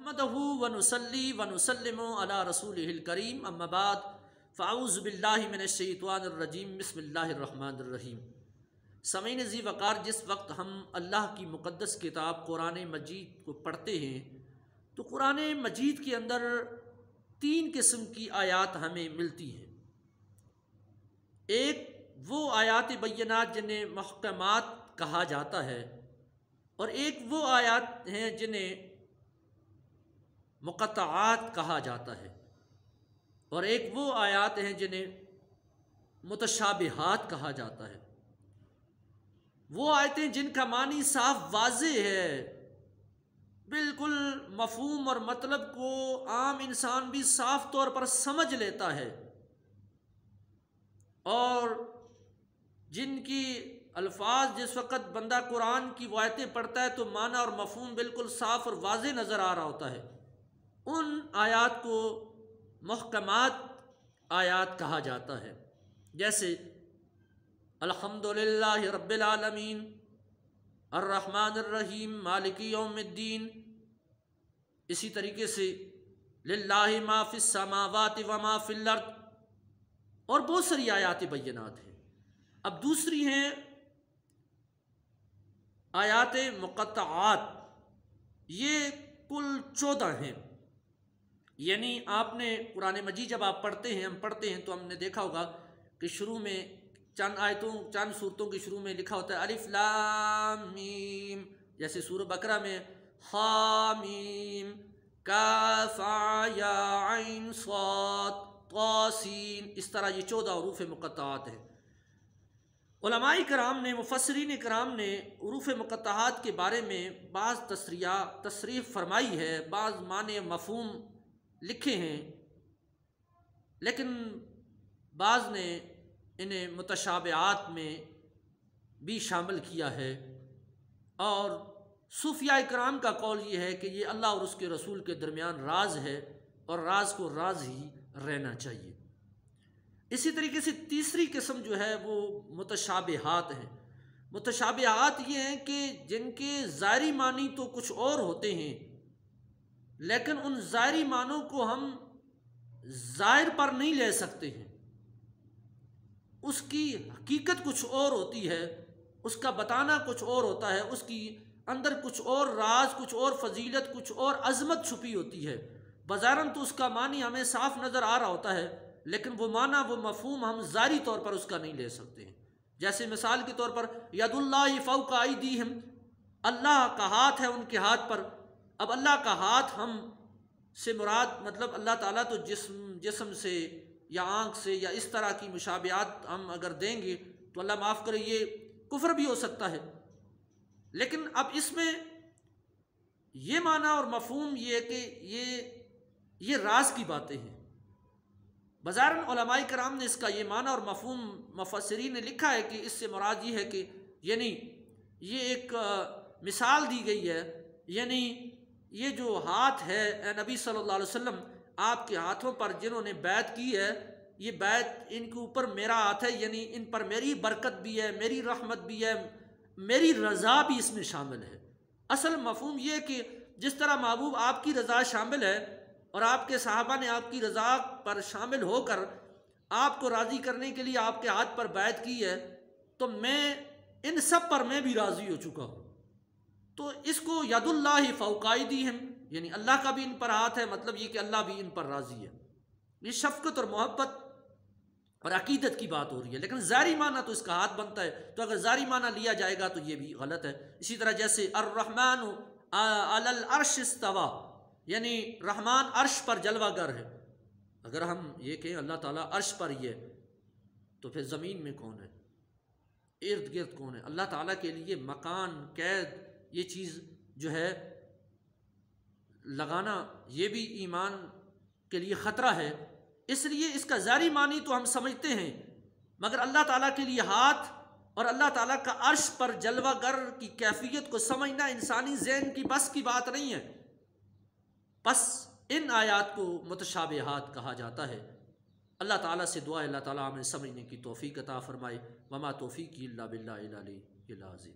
نحمدہ ونصلی ونسلم علی رسولہ الکریم اما بعد فاعوذ باللہ من الشیطان الرجیم بسم اللہ الرحمن الرحیم۔ سامعین ذی وقار، جس وقت ہم اللہ کی مقدس کتاب قرآن مجید کو پڑھتے ہیں تو قرآن مجید کے اندر 3 قسم کی آیات ہمیں ملتی ہیں۔ ایک وہ آیات بینات جنہیں محکمات کہا جاتا ہے، اور ایک وہ آیات ہیں جنہیں مقطعات کہا جاتا ہے، اور ایک وہ آیات ہیں جنہیں متشابہات کہا جاتا ہے۔ وہ آیتیں جن کا معنی صاف واضح ہے، بالکل مفہوم اور مطلب کو عام انسان بھی صاف طور پر سمجھ لیتا ہے، اور جن کی الفاظ جس وقت بندہ قرآن کی وہ آیتیں پڑھتا ہے تو معنی اور مفہوم بالکل صاف اور واضح نظر آ رہا ہوتا ہے، ان آیات کو محکمات آیات کہا جاتا ہے۔ جیسے الحمدللہ رب العالمین الرحمن الرحیم مالک یوم الدین، اسی طریقے سے للہ ما فی السماوات وما فی الارض، اور بہت ساری آیات بینات ہیں۔ اب دوسری ہیں آیات مقطعات، یہ کل 14 ہیں۔ یعنی آپ نے قرآن مجید جب آپ پڑھتے ہیں، ہم پڑھتے ہیں تو ہم نے دیکھا ہوگا کہ شروع میں چند صورتوں کے شروع میں لکھا ہوتا ہے الف لام میم، جیسے سورہ بقرہ میں حامیم کاف یا عین صاد طاسین، اس طرح یہ 14 حروف مقطعات ہیں۔ علماء کرام نے، مفسرین کرام نے حروف مقطعات کے بارے میں بعض تصریح فرمائی ہے، بعض معنی مفہوم لکھے ہیں، لیکن بعض نے انہیں متشابہات میں بھی شامل کیا ہے، اور صوفیاء کرام کا قول یہ ہے کہ یہ اللہ اور اس کے رسول کے درمیان راز ہے، اور راز کو راز ہی رہنا چاہیے۔ اسی طریقے سے تیسری قسم جو ہے وہ متشابہات ہیں۔ متشابہات یہ ہیں کہ جن کے ظاہری معنی تو کچھ اور ہوتے ہیں، لیکن ان ظاہری معنوں کو ہم ظاہر پر نہیں لے سکتے ہیں، اس کی حقیقت کچھ اور ہوتی ہے، اس کا بتانا کچھ اور ہوتا ہے، اس کی اندر کچھ اور راز، کچھ اور فضیلت، کچھ اور عظمت چھپی ہوتی ہے۔ بظاہراً تو اس کا معنی ہمیں صاف نظر آ رہا ہوتا ہے، لیکن وہ معنی، وہ مفہوم ہم ظاہری طور پر اس کا نہیں لے سکتے ہیں۔ جیسے مثال کے طور پر ید اللہ فوق ایدیہم، اللہ کا ہاتھ ہے ان کے ہاتھ پر۔ اب اللہ کا ہاتھ ہم سے مراد، مطلب اللہ تعالیٰ تو جسم سے یا آنکھ سے یا اس طرح کی مشابہات ہم اگر دیں گے تو اللہ معاف کرے یہ کفر بھی ہو سکتا ہے۔ لیکن اب اس میں یہ معنی اور مفہوم یہ ہے کہ یہ راز کی باتیں ہیں۔ بظاہراً علماء کرام نے اس کا یہ معنی اور مفہوم، مفسرین نے لکھا ہے کہ اس سے مراد یہ ہے کہ یعنی یہ ایک مثال دی گئی ہے، یعنی یہ جو ہاتھ ہے اے نبی صلی اللہ علیہ وسلم، آپ کے ہاتھوں پر جنہوں نے بیعت کی ہے، یہ بیعت ان کے اوپر میرا ہاتھ ہے، یعنی ان پر میری برکت بھی ہے، میری رحمت بھی ہے، میری رضا بھی اس میں شامل ہے۔ اصل مفہوم یہ ہے کہ جس طرح محبوب آپ کی رضا شامل ہے، اور آپ کے صحابہ نے آپ کی رضا پر شامل ہو کر آپ کو راضی کرنے کے لیے آپ کے ہاتھ پر بیعت کی ہے، تو میں ان سب پر میں بھی راضی ہو چکا ہوں۔ تو اس کو ید اللہ فوق ایدیہم، یعنی اللہ کا بھی ان پر ہاتھ ہے، مطلب یہ کہ اللہ بھی ان پر راضی ہے۔ یہ شفقت اور محبت اور عقیدت کی بات ہو رہی ہے، لیکن ظاہری معنی تو اس کا ہاتھ بنتا ہے، تو اگر ظاہری معنی لیا جائے گا تو یہ بھی غلط ہے۔ اسی طرح جیسے الرحمن علی العرش استویٰ، یعنی رحمان عرش پر جلوہ گر ہے۔ اگر ہم یہ کہیں اللہ تعالیٰ عرش پر ہی ہے تو پھر زمین میں کون ہے، ارد گرد کون ہے؟ اللہ تعالیٰ کے لیے مکان، قید، یہ چیز جو ہے لگانا، یہ بھی ایمان کے لیے خطرہ ہے۔ اس لیے اس کا ظاہری معنی تو ہم سمجھتے ہیں، مگر اللہ تعالیٰ کے لیے ہاتھ اور اللہ تعالیٰ کا عرش پر جلوہ گر کی کیفیت کو سمجھنا انسانی ذہن کی بس کی بات نہیں ہے۔ بس ان آیات کو متشابہات کہا جاتا ہے۔ اللہ تعالیٰ سے دعا ہے اللہ تعالیٰ ہمیں سمجھنے کی توفیق عطا فرمائے۔ وما توفیقی الا باللہ العلی العظیم۔